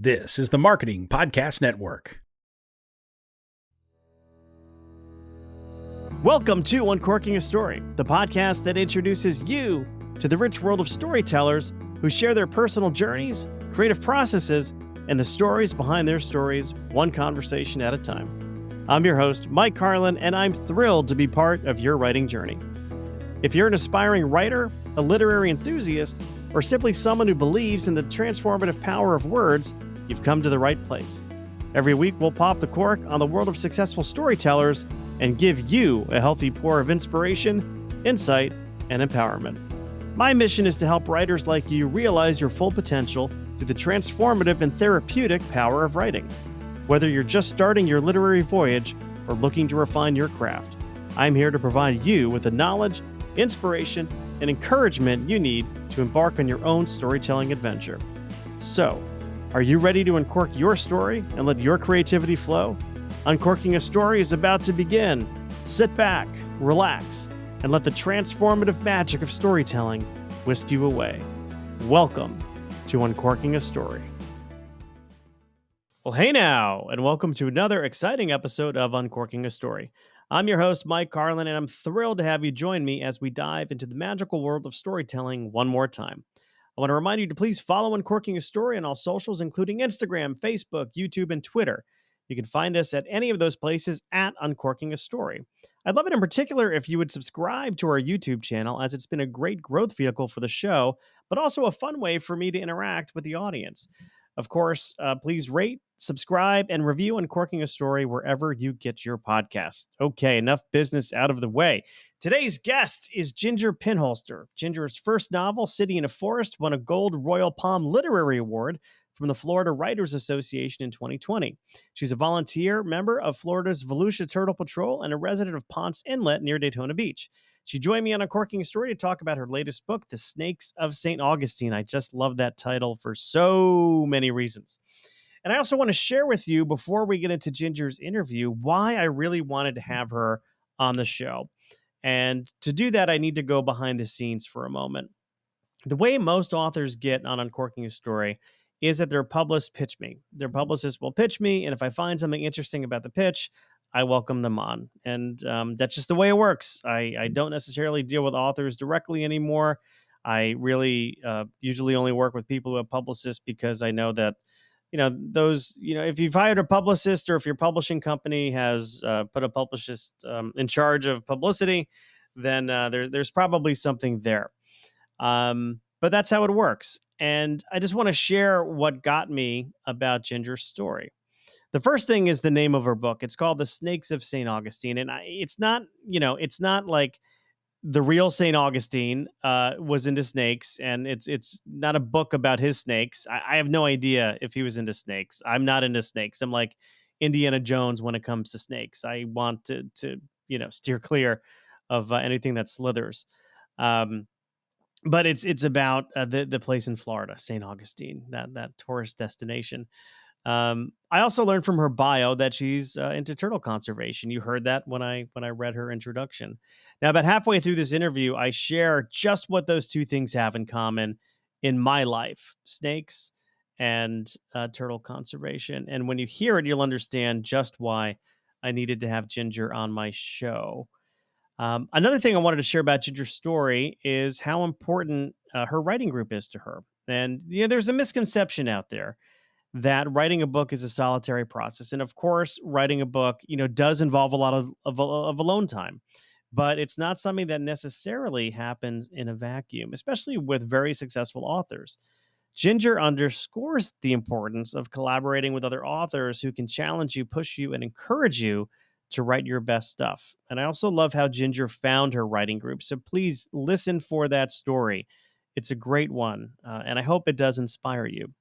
This is the Marketing Podcast Network. Welcome to Uncorking a Story, the podcast that introduces you to the rich world of storytellers who share their personal journeys, creative processes, and the stories behind their stories, one conversation at a time. I'm your host, Mike Carlin, and I'm thrilled to be part of your writing journey. If you're an aspiring writer, a literary enthusiast, or simply someone who believes in the transformative power of words, you've come to the right place. Every week, we'll pop the cork on the world of successful storytellers and give you a healthy pour of inspiration, insight, and empowerment. My mission is to help writers like you realize your full potential through the transformative and therapeutic power of writing. Whether you're just starting your literary voyage or looking to refine your craft, I'm here to provide you with the knowledge, inspiration, and encouragement you need to embark on your own storytelling adventure. So, are you ready to uncork your story and let your creativity flow? Uncorking a Story is about to begin. Sit back, relax, and let the transformative magic of storytelling whisk you away. Welcome to Uncorking a Story. Well, hey now, and welcome to another exciting episode of Uncorking a Story. I'm your host, Mike Carlin, and I'm thrilled to have you join me as we dive into the magical world of storytelling one more time. I want to remind you to please follow Uncorking a Story on all socials, including Instagram, Facebook, YouTube, and Twitter. You can find us at any of those places at Uncorking a Story. I'd love it in particular if you would subscribe to our YouTube channel, as it's been a great growth vehicle for the show, but also a fun way for me to interact with the audience. Of course, please rate, subscribe, and review Uncorking a Story wherever you get your podcasts. Okay, enough business out of the way. Today's guest is Ginger Pinholster. Ginger's first novel, City in a Forest, won a Gold Royal Palm Literary Award from the Florida Writers Association in 2020. She's a volunteer member of Florida's Volusia Turtle Patrol and a resident of Ponce Inlet near Daytona Beach. She joined me on Uncorking a Story to talk about her latest book, The Snakes of St. Augustine. I just love that title for so many reasons. And I also want to share with you, before we get into Ginger's interview, why I really wanted to have her on the show. And to do that, I need to go behind the scenes for a moment. The way most authors get on Uncorking a Story is that their publicists pitch me. Their publicists will pitch me, and if I find something interesting about the pitch, I welcome them on. And that's just the way it works. I don't necessarily deal with authors directly anymore. I really usually only work with people who have publicists, because I know that, if you've hired a publicist, or if your publishing company has put a publicist in charge of publicity, then there's probably something there. But that's how it works. And I just want to share what got me about Ginger's story. The first thing is the name of her book. It's called The Snakes of St. Augustine. And it's not like the real St. Augustine was into snakes, and it's not a book about his snakes. I have no idea if he was into snakes. I'm not into snakes. I'm like Indiana Jones when it comes to snakes. I want to steer clear of anything that slithers. But it's about the place in Florida, St. Augustine, that tourist destination. I also learned from her bio that she's into turtle conservation. You heard that when I read her introduction. Now, about halfway through this interview, I share just what those two things have in common in my life: snakes and turtle conservation. And when you hear it, you'll understand just why I needed to have Ginger on my show. Another thing I wanted to share about Ginger's story is how important her writing group is to her. And there's a misconception out there that writing a book is a solitary process. And of course, writing a book, does involve a lot of alone time, but it's not something that necessarily happens in a vacuum, especially with very successful authors. Ginger underscores the importance of collaborating with other authors who can challenge you, push you, and encourage you to write your best stuff. And I also love how Ginger found her writing group. So please listen for that story. It's a great one, and I hope it does inspire you.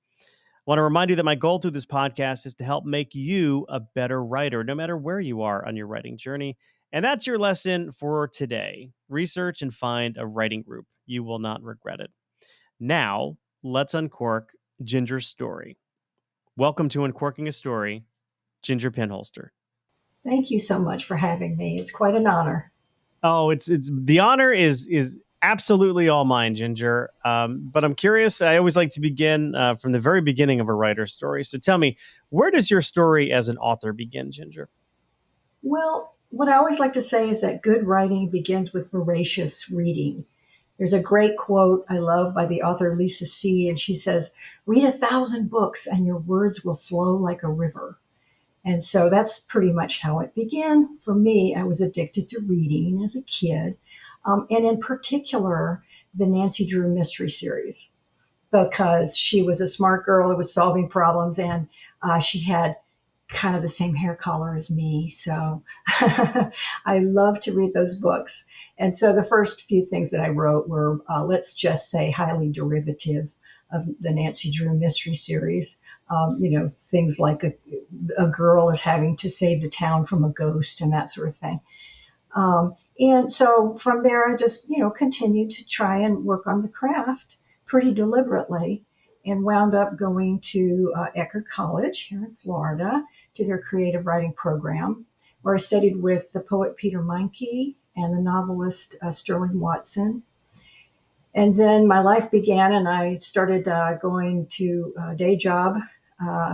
I want to remind you that my goal through this podcast is to help make you a better writer, no matter where you are on your writing journey. And that's your lesson for today. Research and find a writing group. You will not regret it. Now, let's uncork Ginger's story. Welcome to Uncorking a Story, Ginger Pinholster. Thank you so much for having me. It's quite an honor. Oh, it's the honor is absolutely all mine, Ginger. But I'm curious. I always like to begin from the very beginning of a writer's story. So tell me, where does your story as an author begin, Ginger? Well, what I always like to say is that good writing begins with voracious reading. There's a great quote I love by the author Lisa C., and she says, "Read 1,000 books and your words will flow like a river." And so that's pretty much how it began. For me, I was addicted to reading as a kid, and in particular, the Nancy Drew mystery series, because she was a smart girl who was solving problems, and she had kind of the same hair color as me. So I love to read those books. And so the first few things that I wrote were, let's just say, highly derivative of the Nancy Drew mystery series. Things like a girl is having to save the town from a ghost and that sort of thing. And so from there, I just, continued to try and work on the craft pretty deliberately and wound up going to Eckerd College here in Florida to their creative writing program, where I studied with the poet Peter Meinke and the novelist Sterling Watson. And then my life began, and I started going to a day job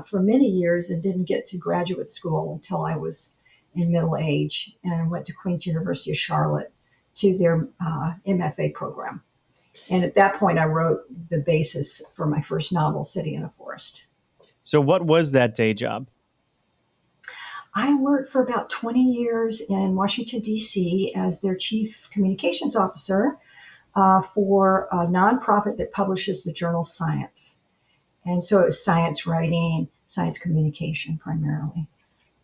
for many years and didn't get to graduate school until I was in middle age and went to Queen's University of Charlotte to their MFA program. And at that point, I wrote the basis for my first novel, City in a Forest. So what was that day job? I worked for about 20 years in Washington, D.C. as their chief communications officer for a nonprofit that publishes the journal Science. And so it was science writing, science communication primarily.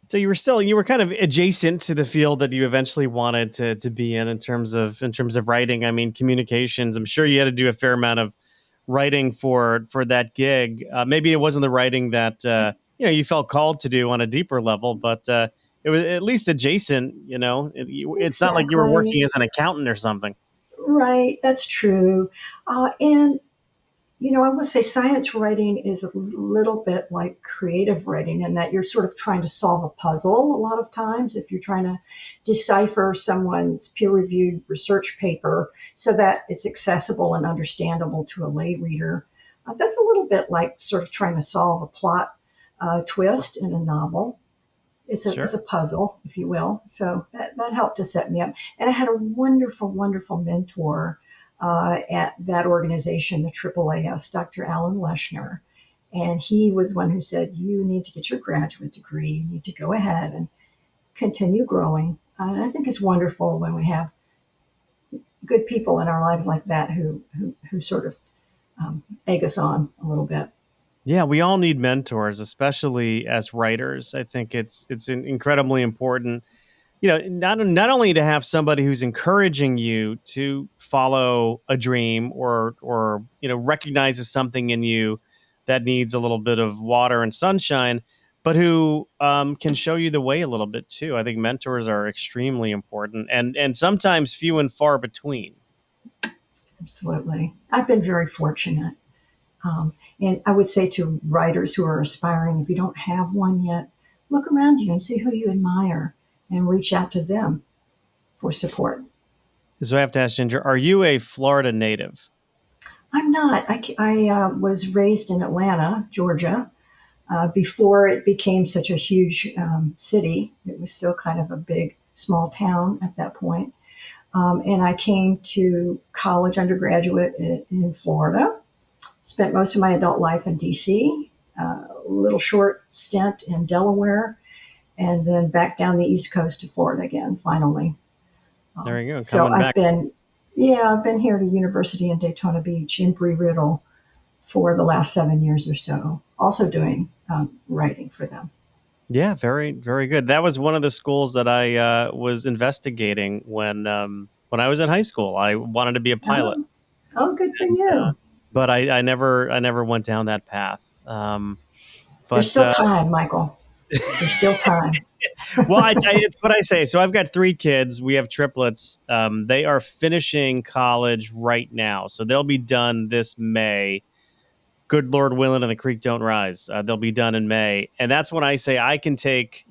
So you were kind of adjacent to the field that you eventually wanted to be in terms of writing. I mean, communications. I'm sure you had to do a fair amount of writing for that gig. Maybe it wasn't the writing that you felt called to do on a deeper level, but it was at least adjacent. It's not like you were working Exactly. as an accountant or something. Right, that's true. And I would say science writing is a little bit like creative writing in that you're sort of trying to solve a puzzle a lot of times if you're trying to decipher someone's peer reviewed research paper so that it's accessible and understandable to a lay reader. That's a little bit like sort of trying to solve a plot twist in a novel. Sure. It's a puzzle, if you will. So that helped to set me up. And I had a wonderful, wonderful mentor at that organization, the AAAS, Dr. Alan Leshner. And he was one who said, you need to get your graduate degree. You need to go ahead and continue growing. And I think it's wonderful when we have good people in our lives like that who sort of egg us on a little bit. Yeah, we all need mentors, especially as writers. I think it's incredibly important. Not only to have somebody who's encouraging you to follow a dream or recognizes something in you that needs a little bit of water and sunshine, but who can show you the way a little bit too. I think mentors are extremely important and sometimes few and far between. Absolutely. I've been very fortunate. And I would say to writers who are aspiring, if you don't have one yet, look around you and see who you admire and reach out to them for support. So I have to ask Ginger, are you a Florida native? I'm not. I was raised in Atlanta, Georgia, before it became such a huge city. It was still kind of a big, small town at that point. And I came to college undergraduate in Florida. Spent most of my adult life in DC, a little short stint in Delaware, and then back down the East Coast to Florida again, finally. There you go, So coming back. I've been here to university in Daytona Beach in Bree-Riddle for the last 7 years or so, also doing writing for them. Yeah, very, very good. That was one of the schools that I was investigating when I was in high school. I wanted to be a pilot, Oh, oh, good for and, you. but I never went down that path. There's But still time, Michael. There's still time. well, it's what I say. So I've got 3 kids. We have triplets. They are finishing college right now, so they'll be done this May. Good Lord willing, and the creek don't rise. They'll be done in May, and that's when I say I can take.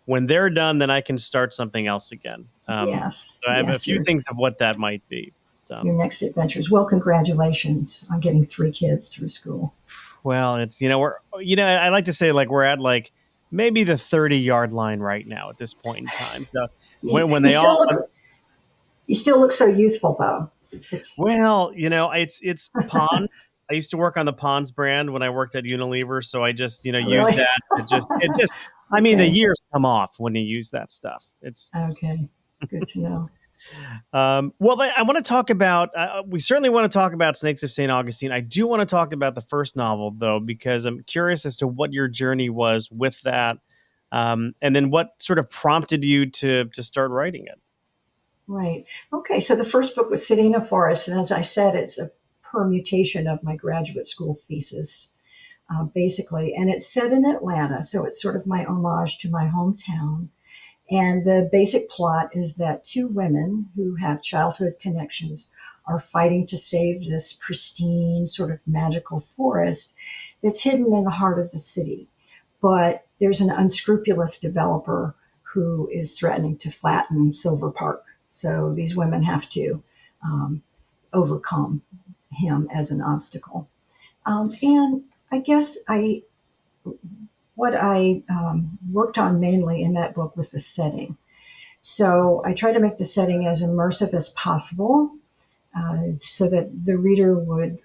When they're done, then I can start something else again. Yes, So I have a yes, few things of what that might be. So, your next adventures. Well, congratulations on getting 3 kids through school. well, it's, I like to say like we're at like maybe the 30-yard line right now at this point in time. So You, when you they still all, look you still look so youthful though. It's well, it's Ponce. I used to work on the Ponce brand when I worked at Unilever, so I just, use really that. It just, I mean, the okay. years come off when you use that stuff. It's just, Okay. Good to know. well, I want to talk about, we certainly want to talk about Snakes of St. Augustine. I do want to talk about the first novel, though, because I'm curious as to what your journey was with that. And then what sort of prompted you to start writing it. Right. Okay. So the first book was Sitting in a Forest. And as I said, it's a permutation of my graduate school thesis, basically. And it's set in Atlanta. So it's sort of my homage to my hometown. And the basic plot is that 2 women who have childhood connections are fighting to save this pristine, sort of magical forest that's hidden in the heart of the city. But there's an unscrupulous developer who is threatening to flatten Silver Park. So these women have to um, overcome him as an obstacle. And I guess what I worked on mainly in that book was the setting. So I tried to make the setting as immersive as possible, so that the reader would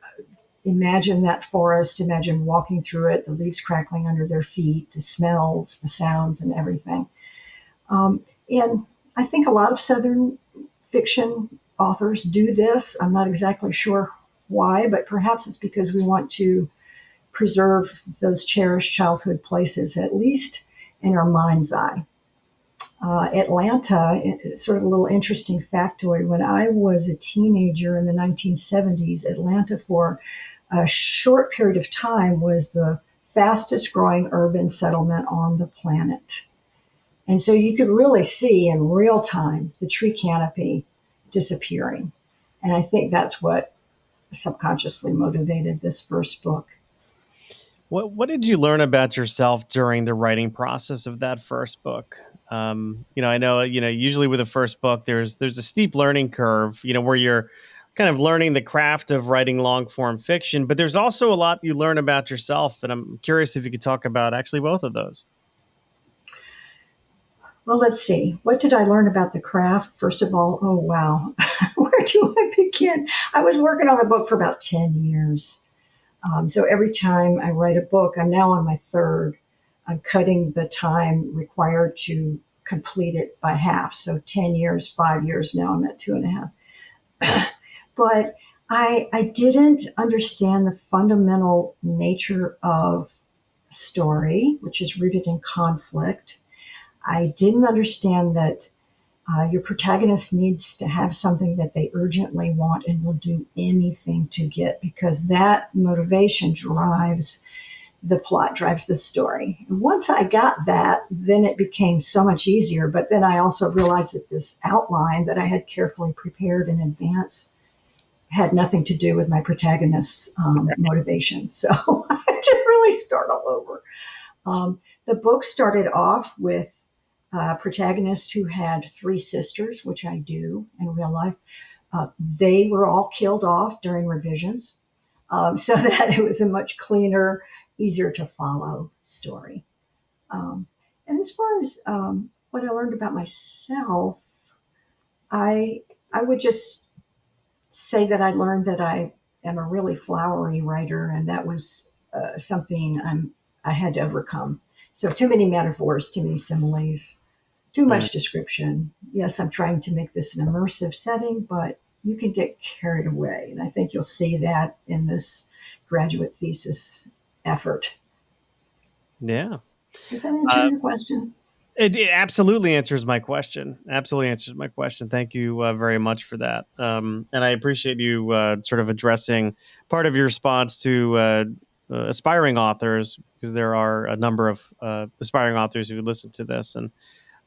imagine that forest, imagine walking through it, the leaves crackling under their feet, the smells, the sounds, and everything. And I think a lot of Southern fiction authors do this. I'm not exactly sure why, but perhaps it's because we want to preserve those cherished childhood places, at least in our mind's eye. Atlanta, it's sort of a little interesting factoid. When I was a teenager in the 1970s, Atlanta, for a short period of time, was the fastest growing urban settlement on the planet. And so you could really see in real time the tree canopy disappearing. And I think that's what subconsciously motivated this first book. What did you learn about yourself during the writing process of that first book? I know, usually with a first book, there's a steep learning curve, where you're kind of learning the craft of writing long form fiction, but there's also a lot you learn about yourself. And I'm curious if you could talk about actually both of those. Well, let's see. What did I learn about the craft? First of all, oh, wow. Where do I begin? I was working on the book for about 10 years. So every time I write a book, I'm now on my 3rd. I'm cutting the time required to complete it by half. So 10 years, 5 years, now I'm at 2.5. But I didn't understand the fundamental nature of story, which is rooted in conflict. I didn't understand that your protagonist needs to have something that they urgently want and will do anything to get, because that motivation drives the plot, drives the story. And once I got that, then it became so much easier. But then I also realized that this outline that I had carefully prepared in advance had nothing to do with my protagonist's motivation. So I had to really start all over. The book started off with a protagonist who had 3 sisters, which I do in real life. They were all killed off during revisions, so that it was a much cleaner, easier to follow story. And as far as what I learned about myself, I would just say that I learned that I am a really flowery writer, and that was something I had to overcome. So too many metaphors, too many similes, too much description. Yes, I'm trying to make this an immersive setting, but you can get carried away. And I think you'll see that in this graduate thesis effort. Yeah. Does that answer your question? It absolutely answers my question. Absolutely answers my question. Thank you very much for that. And I appreciate you sort of addressing part of your response to aspiring authors, because there are a number of aspiring authors who listen to this, and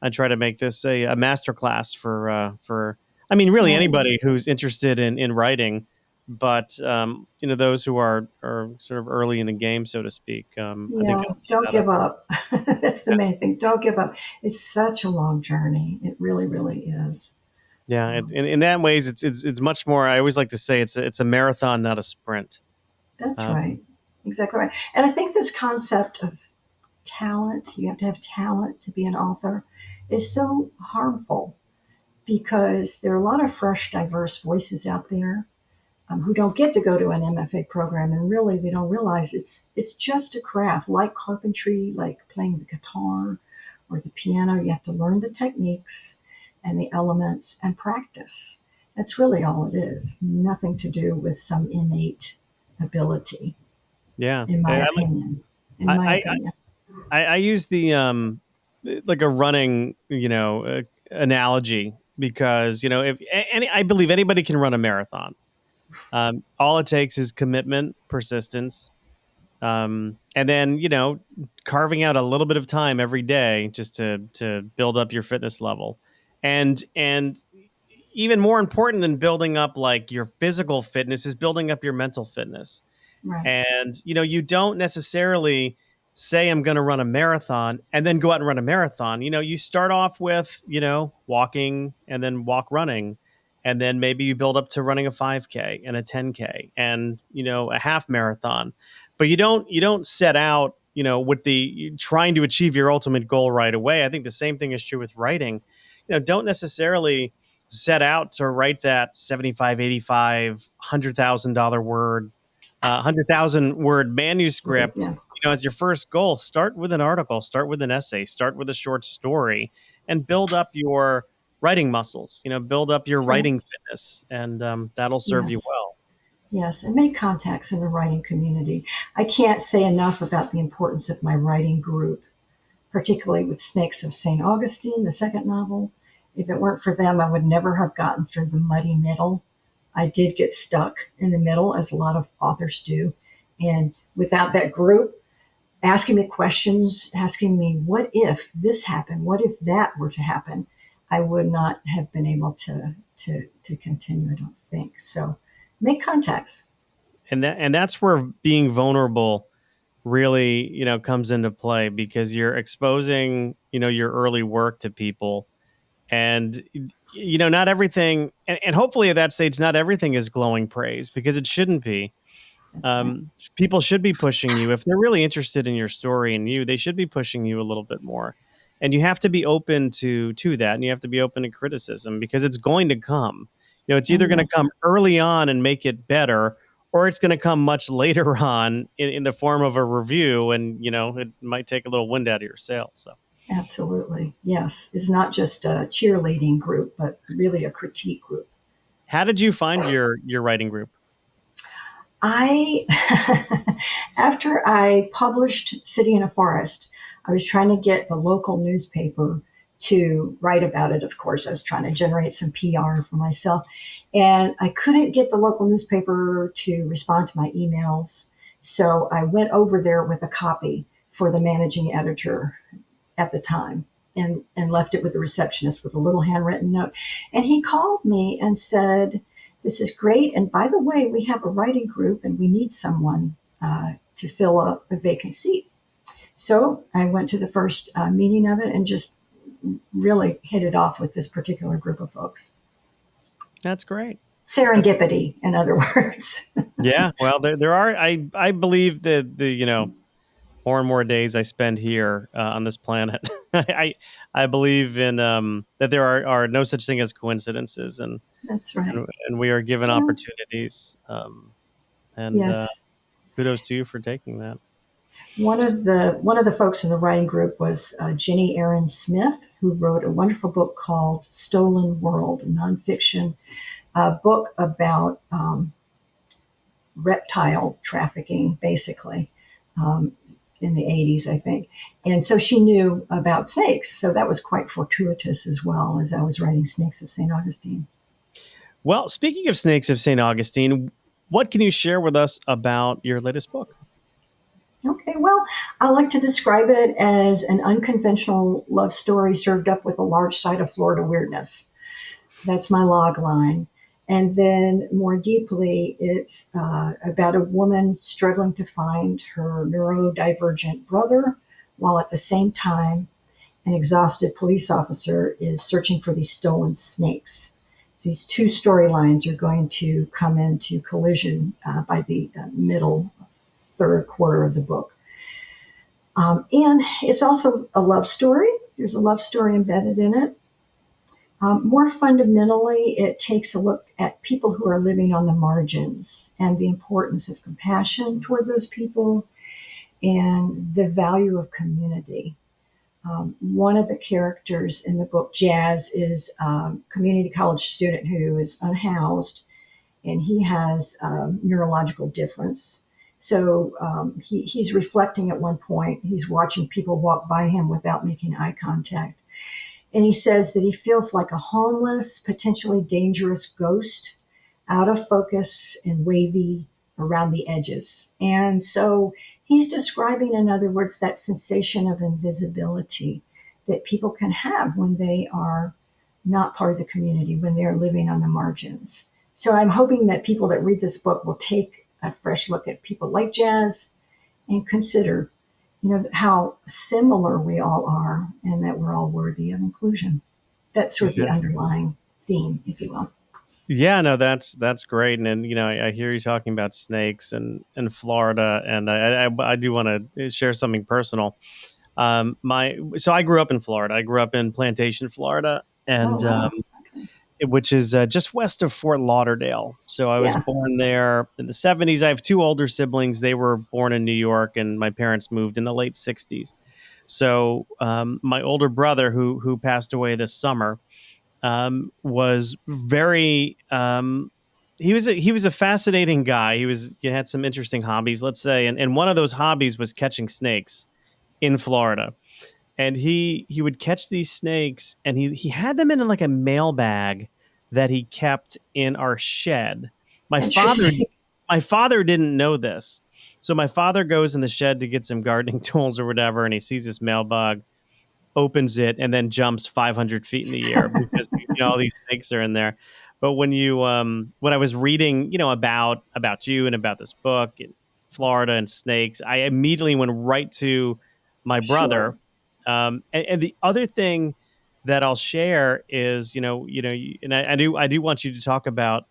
I try to make this a masterclass for I mean, really anybody who's interested in writing, but those who are sort of early in the game, so to speak. I think don't give up. That's the main thing. Don't give up. It's such a long journey. It really, really is. Yeah, in that ways, it's much more. I always like to say it's a marathon, not a sprint. That's Um, right. Exactly right. And I think this concept of talent, you have to have talent to be an author, is so harmful because there are a lot of fresh, diverse voices out there who don't get to go to an MFA program, and really they don't realize it's just a craft, like carpentry, like playing the guitar or the piano. You have to learn the techniques and the elements and practice. That's really all it is. Nothing to do with some innate ability, yeah, in my opinion. In I, my I, opinion. I use the like a running analogy because if any I believe anybody can run a marathon. All it takes is commitment, persistence, and then carving out a little bit of time every day just to build up your fitness level, and even more important than building up like your physical fitness is building up your mental fitness. Right. And you don't necessarily say I'm going to run a marathon and then go out and run a marathon. You start off with walking and then walk running, and then maybe you build up to running a 5K and a 10K and a half marathon. But you don't set out with the trying to achieve your ultimate goal right away. I think the same thing is true with writing. Don't necessarily set out to write that 75, 85, $100,000 word 100,000 word manuscript, Yeah. as your first goal. Start with an article, start with an essay, start with a short story, and build up your writing muscles. Build up your That's right. writing fitness, and that'll serve you Yes. well. Yes, and make contacts in the writing community. I can't say enough about the importance of my writing group, particularly with Snakes of St. Augustine, the second novel. If it weren't for them, I would never have gotten through the muddy middle. I did get stuck in the middle, as a lot of authors do. And without that group asking me questions, asking me, what if this happened? What if that were to happen? I would not have been able to continue, I don't think. So make contacts. And that's where being vulnerable really comes into play, because you're exposing your early work to people. And not everything, and hopefully at that stage not everything is glowing praise, because it shouldn't be. That's right. People should be pushing you if they're really interested in your story and you. They should be pushing you a little bit more, and you have to be open to that, and you have to be open to criticism, because it's going to come. It's Oh, either going to yes, come early on and make it better, or it's going to come much later on in the form of a review, and it might take a little wind out of your sails. So, absolutely. Yes. It's not just a cheerleading group, but really a critique group. how did you find your writing group? I, after I published City in a Forest, I was trying to get the local newspaper to write about it. Of course, I was trying to generate some PR for myself. And I couldn't get the local newspaper to respond to my emails. So I went over there with a copy for the managing editor at the time, and left it with the receptionist with a little handwritten note. And he called me and said, "This is great. And by the way, we have a writing group and we need someone to fill up a vacant seat." So I went to the first meeting of it and just really hit it off with this particular group of folks. That's great. Serendipity, in other words. Yeah, well, there are. I believe that the more and more days I spend here on this planet, I believe in that there are no such thing as coincidences, and That's right. and we are given Yeah. opportunities. And Yes. kudos to you for taking that. One of the folks in the writing group was Jenny Aaron Smith, who wrote a wonderful book called Stolen World, a nonfiction book about reptile trafficking, basically, in the 80s, I think. And so she knew about snakes. So that was quite fortuitous as well, as I was writing Snakes of St. Augustine. Well, speaking of Snakes of St. Augustine, what can you share with us about your latest book? Okay, well, I like to describe it as an unconventional love story served up with a large side of Florida weirdness. That's my log line. And then more deeply, it's about a woman struggling to find her neurodivergent brother, while at the same time, an exhausted police officer is searching for these stolen snakes. these two storylines are going to come into collision by the middle third quarter of the book. And it's also a love story. There's a love story embedded in it. More fundamentally, it takes a look at people who are living on the margins and the importance of compassion toward those people and the value of community. One of the characters in the book, Jazz, is a community college student who is unhoused, and he has neurological difference. So he's reflecting at one point. He's watching people walk by him without making eye contact. And he says that he feels like a homeless, potentially dangerous ghost, out of focus and wavy around the edges. And so he's describing, in other words, that sensation of invisibility that people can have when they are not part of the community, when they're living on the margins. So I'm hoping that people that read this book will take a fresh look at people like Jazz and consider, how similar we all are and that we're all worthy of inclusion. That's sort of the underlying theme, if you will. Yeah, no, that's great. And I hear you talking about snakes and Florida, and I do want to share something personal. So I grew up in Florida. I grew up in Plantation, Florida, and Wow. which is just west of Fort Lauderdale. So I was Yeah. born there in the 70s. I have two older siblings. They were born in New York, and my parents moved in the late 60s. So my older brother, who passed away this summer, was very he was a fascinating guy. He had some interesting hobbies, let's say, and one of those hobbies was catching snakes in Florida. And he would catch these snakes, and he had them in like a mail bag that he kept in our shed. My father Interesting. my father didn't know this. So my father goes in the shed to get some gardening tools or whatever, and he sees this mailbag, opens it, and then jumps 500 feet in the air because all these snakes are in there. But when I was reading, about you and about this book and Florida and snakes, I immediately went right to my brother. Sure. And the other thing that I'll share is, and I do want you to talk about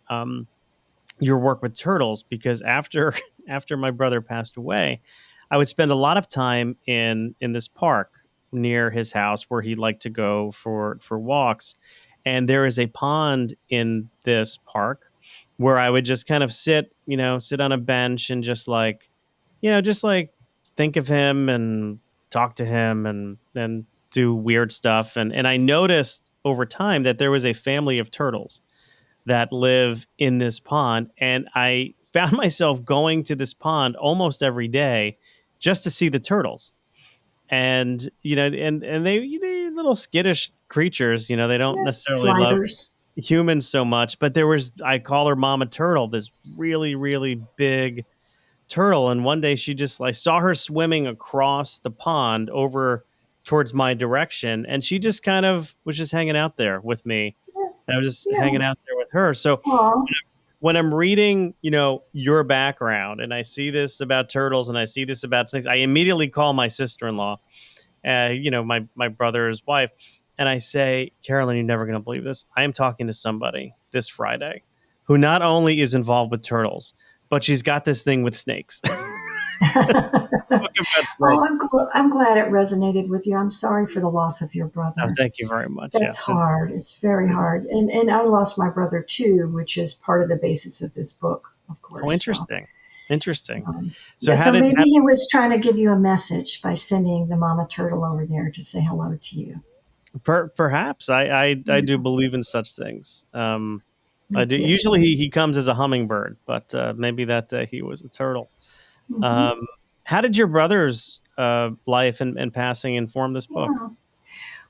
your work with turtles, because after after my brother passed away, I would spend a lot of time in this park near his house where he liked to go for walks. And there is a pond in this park where I would just kind of sit on a bench and just like think of him and talk to him and do weird stuff. And I noticed over time that there was a family of turtles that live in this pond. And I found myself going to this pond almost every day just to see the turtles. And, and they little skittish creatures, they don't Yeah. necessarily love Sliders. humans so much, but I call her Mama Turtle, this really, really big turtle. And one day I saw her swimming across the pond over towards my direction. And she just kind of was just hanging out there with me. Yeah. I was just Yeah. hanging out there with her. So Aw. when I'm reading, your background, and I see this about turtles and I see this about snakes, I immediately call my sister-in-law, my brother's wife, and I say, Carolyn, you're never going to believe this. I am talking to somebody this Friday who not only is involved with turtles, but she's got this thing with snakes. Book about Oh, snakes. I'm glad it resonated with you. I'm sorry for the loss of your Oh, brother. thank you very much. That's Yes, hard. It's very hard. And I lost my brother too, which is part of the basis of this book, of course. interesting. Interesting. So Yeah, how so did maybe he was trying to give you a message by sending the mama turtle over there to say hello to you. perhaps I do Yeah, believe in such things. I me do. too. Usually he comes as a hummingbird, but maybe that day he was a turtle. Hmm. Um, how did your brother's life and passing inform this book? Yeah.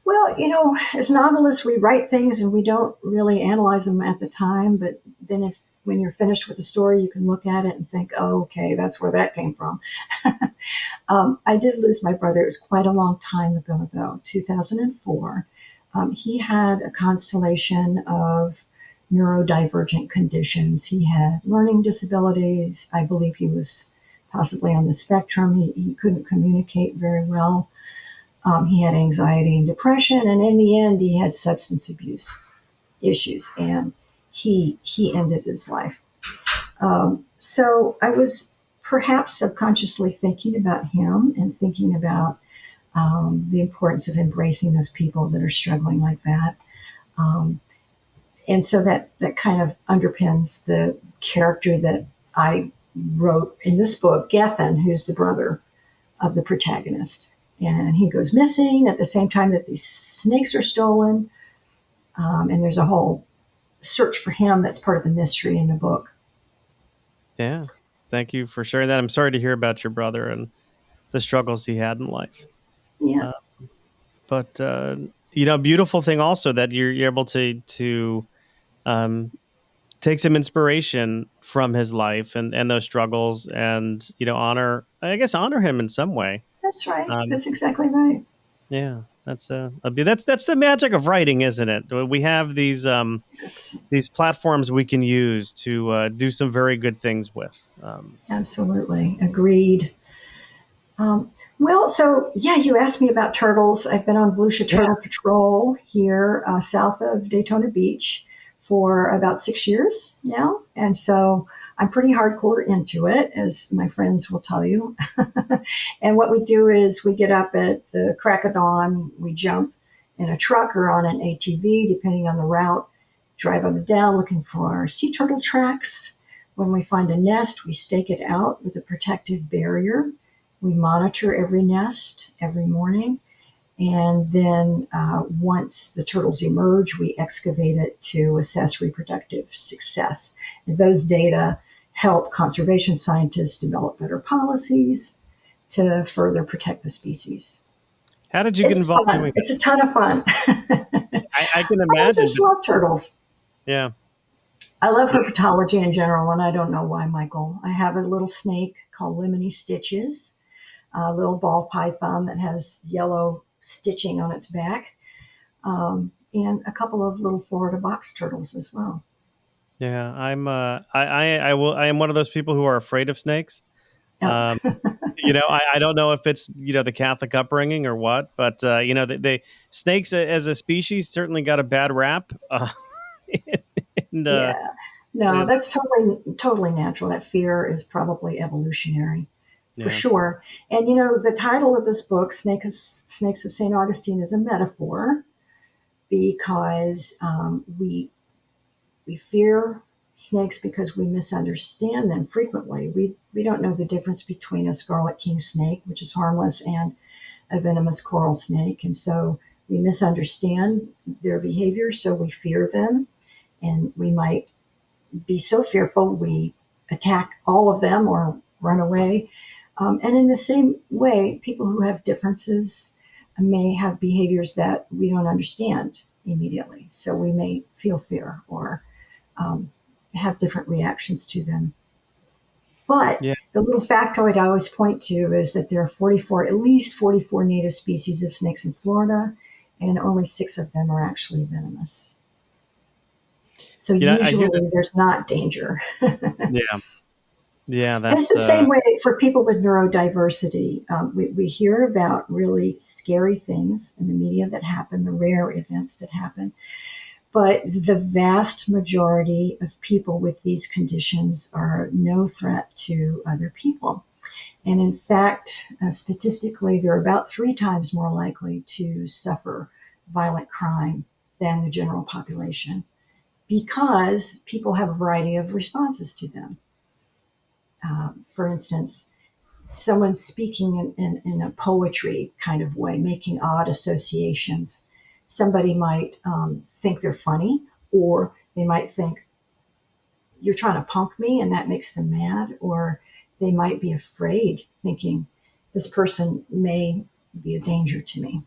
Well, as novelists, we write things and we don't really analyze them at the time. But then, when you're finished with the story, you can look at it and think, "Oh, okay, that's where that came from." I did lose my brother. It was quite a long time ago, though, 2004. He had a constellation of neurodivergent conditions. He had learning disabilities. I believe he was possibly on the spectrum. He couldn't communicate very well. He had anxiety and depression, and in the end, he had substance abuse issues. And he ended his life. So I was perhaps subconsciously thinking about him and thinking about the importance of embracing those people that are struggling like that. Um, and so that kind of underpins the character that I wrote in this book, Gethin, who's the brother of the protagonist. And he goes missing at the same time that these snakes are stolen. And there's a whole search for him that's part of the mystery in the book. Yeah. Thank you for sharing that. I'm sorry to hear about your brother and the struggles he had in life. Yeah. But beautiful thing also that you're able to take some inspiration from his life and those struggles, and honor him in some way. That's right. Um, That's exactly right. yeah, that's the magic of writing, isn't it? We have these Yes. platforms we can use to do some very good things with. Absolutely. Agreed. Well, so yeah, you asked me about turtles. I've been on Volusia Turtle Patrol here south of Daytona Beach for about 6 years now. And so I'm pretty hardcore into it, as my friends will tell you. And what we do is we get up at the crack of dawn, we jump in a truck or on an ATV, depending on the route, drive up and down looking for sea turtle tracks. When we find a nest, we stake it out with a protective barrier. We monitor every nest every morning. And then once the turtles emerge, we excavate it to assess reproductive success. And those data help conservation scientists develop better policies to further protect the species. How did you get involved fun. doing It's a ton of fun. I can imagine. I just love turtles. Yeah. I love herpetology in general, and I don't know why, Michael. I have a little snake called Lemony Stitches, a little ball python that has yellow stitching on its back, and a couple of little Florida box turtles as well. Yeah, I am one of those people who are afraid of snakes. Oh. I don't know if it's the Catholic upbringing or what, but they snakes as a species certainly got a bad rap. And, Yeah, no, that's totally natural. That fear is probably evolutionary, for yeah. sure. And the title of this book, Snakes of St. Augustine, is a metaphor because we fear snakes because we misunderstand them frequently. We don't know the difference between a scarlet king snake, which is harmless, and a venomous coral snake. And so we misunderstand their behavior, so we fear them. And we might be so fearful we attack all of them or run away. And in the same way, people who have differences may have behaviors that we don't understand immediately. So we may feel fear or have different reactions to them. But Yeah. the little factoid I always point to is that there are at least 44 native species of snakes in Florida, and only 6 of them are actually venomous. So usually there's not danger. Yeah. Yeah, And it's the same way for people with neurodiversity. We hear about really scary things in the media that happen, the rare events that happen. But the vast majority of people with these conditions are no threat to other people. And in fact, statistically, they're about 3 times more likely to suffer violent crime than the general population because people have a variety of responses to them. For instance, someone speaking in a poetry kind of way, making odd associations. Somebody might think they're funny, or they might think, you're trying to punk me, and that makes them mad. Or they might be afraid, thinking, this person may be a danger to me.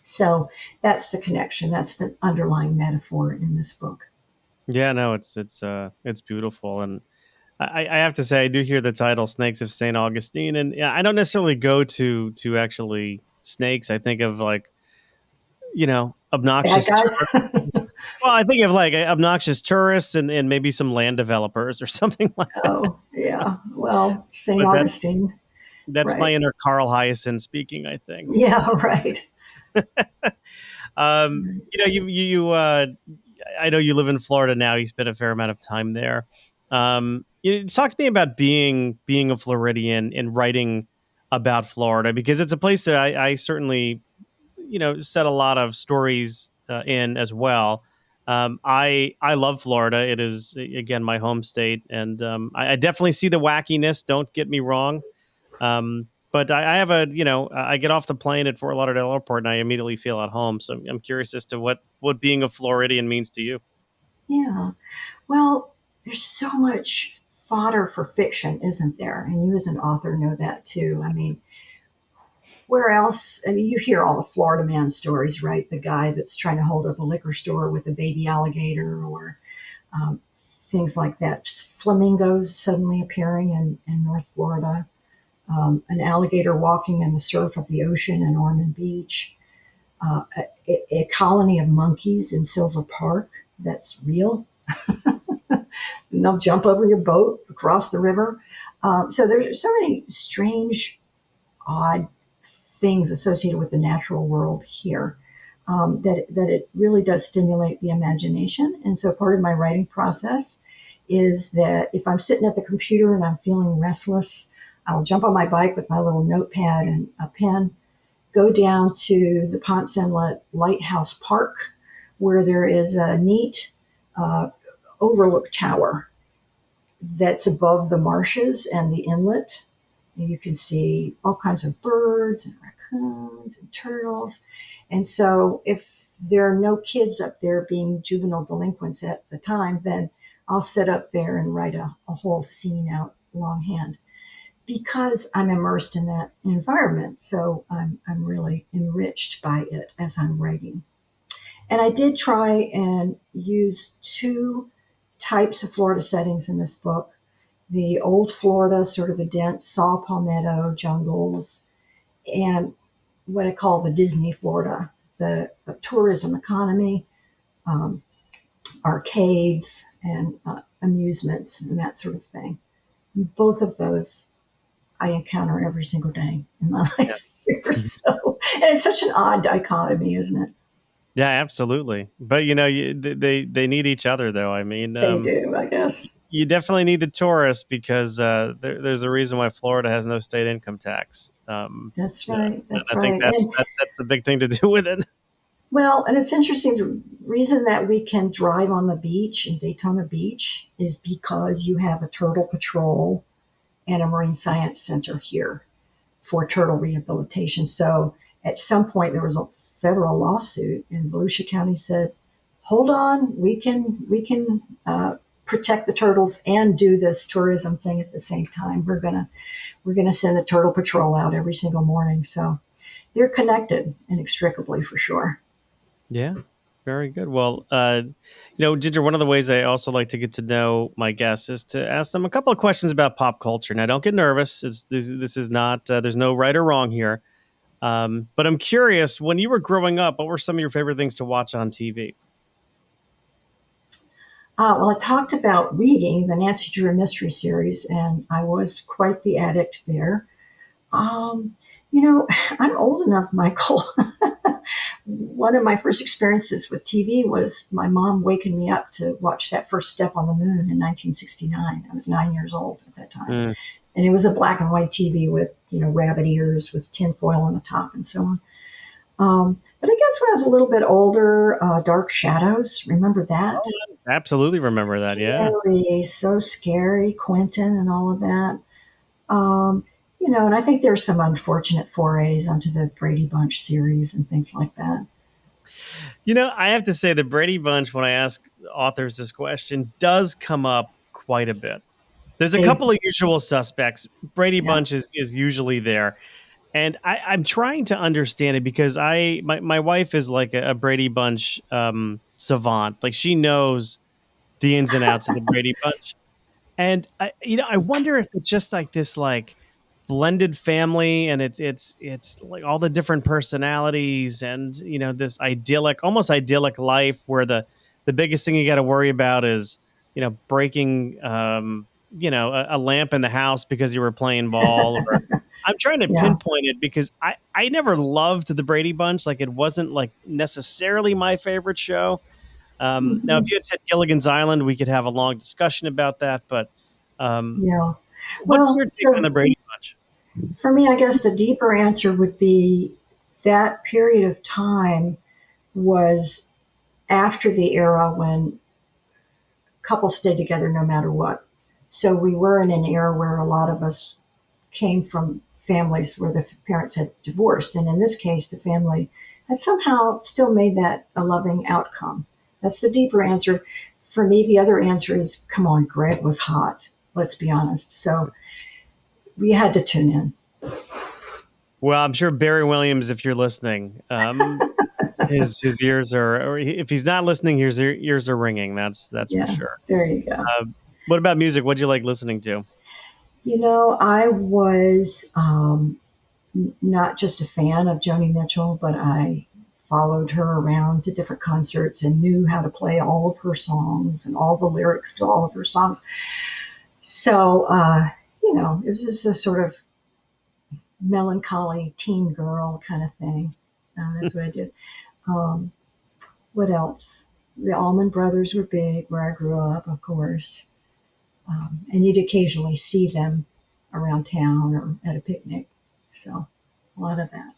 So that's the connection. That's the underlying metaphor in this book. Yeah, no, it's beautiful. And I have to say, I do hear the title "Snakes of St. Augustine," and yeah, I don't necessarily go to actually snakes. I think of Bad obnoxious. guys. Well, I think of obnoxious tourists and maybe some land developers or something like that. Oh, yeah. Well, St. But Augustine. that's my Right. inner Carl Hyacin speaking, I think. Yeah, right. You I know you live in Florida now. You spent a fair amount of time there. Talk to me about being a Floridian and writing about Florida, because it's a place that I certainly, set a lot of stories in as well. I love Florida. It is, again, my home state, and I definitely see the wackiness. Don't get me wrong. But I have I get off the plane at Fort Lauderdale Airport and I immediately feel at home. So I'm curious as to what being a Floridian means to you. Yeah. Well, there's so much fodder for fiction, isn't there? And you as an author know that too. I mean, where else? I mean, you hear all the Florida man stories, right? The guy that's trying to hold up a liquor store with a baby alligator, or um, things like that. Flamingos suddenly appearing in North Florida, an alligator walking in the surf of the ocean in Ormond Beach, a colony of monkeys in Silver Park that's real. And they'll jump over your boat across the river. So there's so many strange, odd things associated with the natural world here, that it really does stimulate the imagination. And so part of my writing process is that if I'm sitting at the computer and I'm feeling restless, I'll jump on my bike with my little notepad and a pen, go down to the Ponce Inlet Lighthouse Park, where there is a neat uh, overlook tower that's above the marshes and the inlet. And you can see all kinds of birds and raccoons and turtles. And so if there are no kids up there being juvenile delinquents at the time, then I'll sit up there and write a whole scene out longhand, because I'm immersed in that environment. So I'm really enriched by it as I'm writing. And I did try and use two types of Florida settings in this book: the old Florida, sort of a dense saw palmetto jungles, and what I call the Disney Florida, the tourism economy, um, arcades, and amusements, and that sort of thing. Both of those I encounter every single day in my life here. So, and it's such an odd dichotomy, isn't it? Yeah, absolutely. But they need each other, though. I mean, They do, I guess. you definitely need the tourists, because there's a reason why Florida has no state income tax. That's right. That's I think right. And that's a big thing to do with it. well, and it's interesting. The reason that we can drive on the beach in Daytona Beach is because you have a turtle patrol and a marine science center here for turtle rehabilitation. So at some point there was a federal lawsuit, and Volusia County said, "Hold on, we can protect the turtles and do this tourism thing at the same time. We're gonna send the turtle patrol out every single morning." So they're connected inextricably for sure. Yeah, very good. Well, Ginger, one of the ways I also like to get to know my guests is to ask them a couple of questions about pop culture. Now, don't get nervous. This is not, there's no right or wrong here. But I'm curious, when you were growing up, what were some of your favorite things to watch on TV? Well, I talked about reading the Nancy Drew mystery series, and I was quite the addict there. Um, I'm old enough, Michael. One of my first experiences with TV was my mom waking me up to watch that first step on the moon in 1969. I was 9 years old at that time. Mm. And it was a black and white TV with, rabbit ears with tinfoil on the top and so on. But I guess when I was a little bit older, Dark Shadows, remember that? Oh, I absolutely remember that. Yeah. Scary, so scary, Quentin and all of that. Um, and I think there's some unfortunate forays onto the Brady Bunch series and things like that. I have to say the Brady Bunch, when I ask authors this question, does come up quite a bit. There's a couple of usual suspects. Brady Yeah. Bunch is usually there. And I'm trying to understand it, because my wife is like a Brady Bunch savant. Like, she knows the ins and outs of the Brady Bunch. And I wonder if it's just like this like blended family, and it's like all the different personalities, and this almost idyllic life where the biggest thing you got to worry about is breaking a lamp in the house because you were playing ball. Or I'm trying to Yeah. pinpoint it, because I never loved the Brady Bunch. Like, it wasn't like necessarily my favorite show. Now, if you had said Gilligan's Island, we could have a long discussion about that. But Yeah. what's Well, your take on so the Brady Bunch? for me, I guess the deeper answer would be that period of time was after the era when couples stayed together no matter what. So we were in an era where a lot of us came from families where the parents had divorced. And in this case, the family had somehow still made that a loving outcome. That's the deeper answer. For me, the other answer is come on, Greg was hot. Let's be honest. So we had to tune in. Well, I'm sure Barry Williams, if you're listening, his ears are, or if he's not listening, his ears are ringing. That's for Yeah, sure. there you go. What about music? What'd you like listening to? I was not just a fan of Joni Mitchell, but I followed her around to different concerts and knew how to play all of her songs and all the lyrics to all of her songs. So, it was just a sort of melancholy teen girl kind of thing. That's what I did. Um, what else? The Allman Brothers were big where I grew up, of course. And you'd occasionally see them around town or at a picnic. So, a lot of that.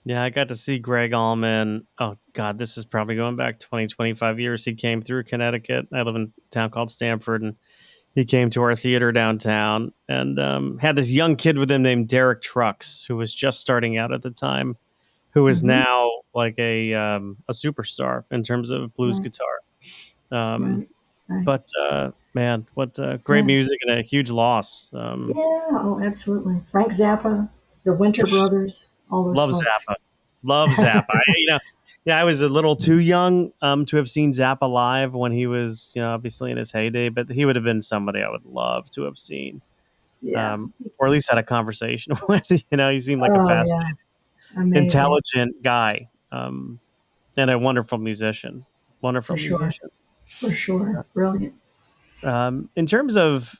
Yeah, I got to see Greg Allman. Oh, God, this is probably going back 20, 25 years. He came through Connecticut. I live in a town called Stamford, and he came to our theater downtown and had this young kid with him named Derek Trucks, who was just starting out at the time, who is Mm-hmm. now like a superstar in terms of blues Right, guitar. Um, right. but man, what great Yeah. music and a huge loss. Yeah, oh, absolutely. Frank Zappa, the Winter Brothers, all those Love folks. Zappa. Love Zappa. Yeah, I was a little too young to have seen Zappa live when he was, obviously in his heyday, but he would have been somebody I would love to have seen, Yeah. or at least had a conversation with. He seemed like a Oh, fascinating, yeah. Amazing. intelligent guy, and a wonderful musician. For Wonderful sure. musician. For sure. Brilliant. In terms of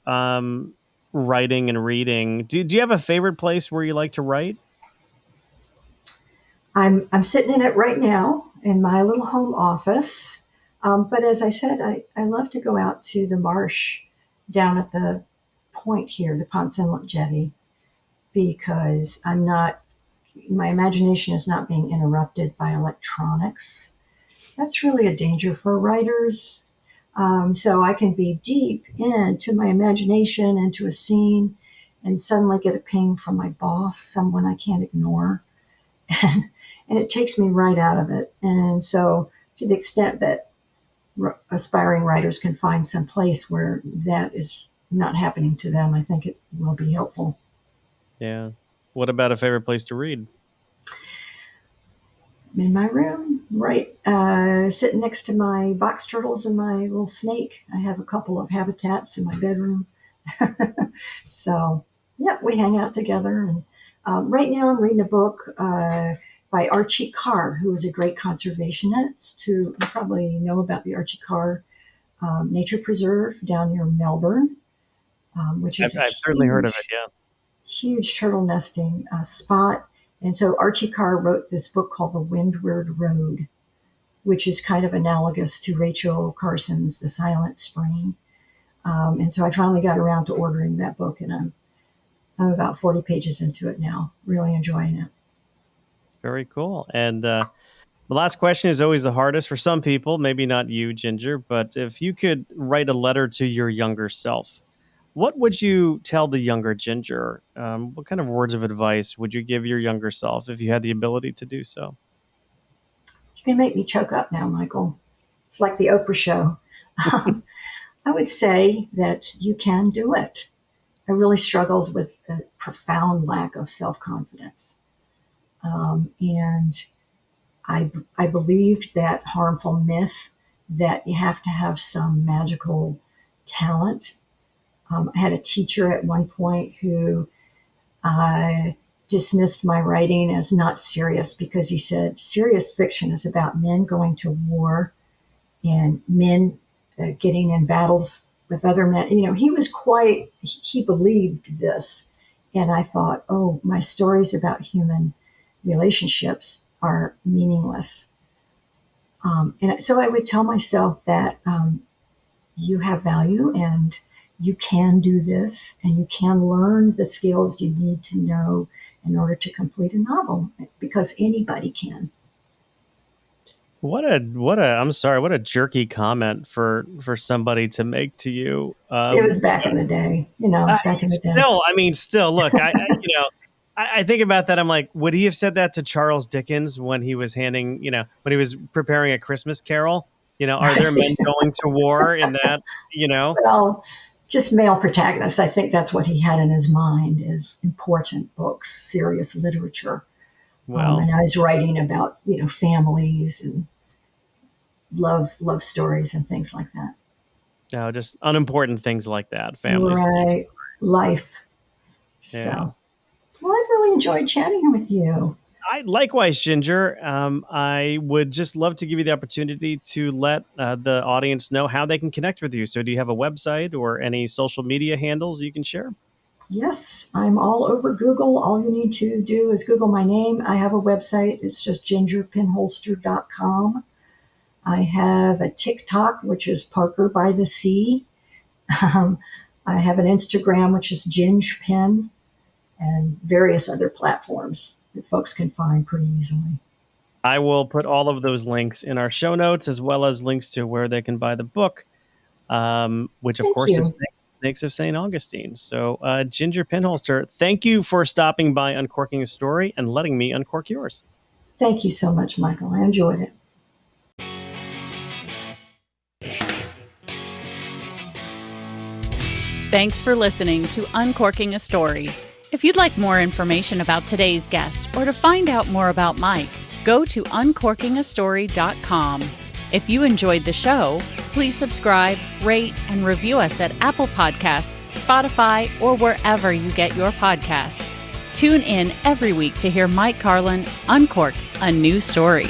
writing and reading, do you have a favorite place where you like to write? I'm sitting in it right now in my little home office. But as I said, I love to go out to the marsh down at the point here, the Ponce Inlet jetty, because my imagination is not being interrupted by electronics. That's really a danger for writers. So I can be deep into my imagination, into a scene, and suddenly get a ping from my boss, someone I can't ignore. And it takes me right out of it. And so, to the extent that aspiring writers can find some place where that is not happening to them, I think it will be helpful. Yeah. What about a favorite place to read? In my room, right, sitting next to my box turtles and my little snake. I have a couple of habitats in my bedroom. So, yeah, we hang out together. And right now, I'm reading a book by Archie Carr, who is a great conservationist. Who you probably know about the Archie Carr Nature Preserve down near Melbourne, which is I've certainly heard of it. Yeah. huge turtle nesting spot. And so Archie Carr wrote this book called The Windward Road, which is kind of analogous to Rachel Carson's The Silent Spring. And so I finally got around to ordering that book, and I'm about 40 pages into it now. Really enjoying it. Very cool. And the last question is always the hardest for some people, maybe not you, Ginger, but if you could write a letter to your younger self, what would you tell the younger Ginger? What kind of words of advice would you give your younger self if you had the ability to do so? You can make me choke up now, Michael. It's like the Oprah show. I would say that you can do it. I really struggled with a profound lack of self confidence. And I believed that harmful myth that you have to have some magical talent. I had a teacher at one point who dismissed my writing as not serious because he said serious fiction is about men going to war and men getting in battles with other men. He believed this. And I thought, oh, my stories about human relationships are meaningless. And so I would tell myself that you have value and you can do this and you can learn the skills you need to know in order to complete a novel, because anybody can. What a jerky comment for somebody to make to you. It was back in the day, back in the day. Still, look, I think about that. I'm like, would he have said that to Charles Dickens when he was when he was preparing A Christmas Carol? Are there men going to war in that, Well, just male protagonists. I think that's what he had in his mind, is important books, serious literature. Well, and I was writing about, families and love stories and things like that. No, just unimportant things like that. Families. Right. Life. Yeah. So, well, I've really enjoyed chatting with you. Likewise, Ginger. I would just love to give you the opportunity to let the audience know how they can connect with you. So do you have a website or any social media handles you can share? Yes, I'm all over Google. All you need to do is Google my name. I have a website. It's just gingerpinholster.com. I have a TikTok, which is Parker by the Sea. I have an Instagram, which is gingepin, and various other platforms that folks can find pretty easily. I will put all of those links in our show notes, as well as links to where they can buy the book, which of course is Snakes of St. Augustine. So Ginger Pinholster, thank you for stopping by Uncorking a Story and letting me uncork yours. Thank you so much, Michael. I enjoyed it. Thanks for listening to Uncorking a Story. If you'd like more information about today's guest or to find out more about Mike, go to uncorkingastory.com. If you enjoyed the show, please subscribe, rate, and review us at Apple Podcasts, Spotify, or wherever you get your podcasts. Tune in every week to hear Mike Carlin uncork a new story.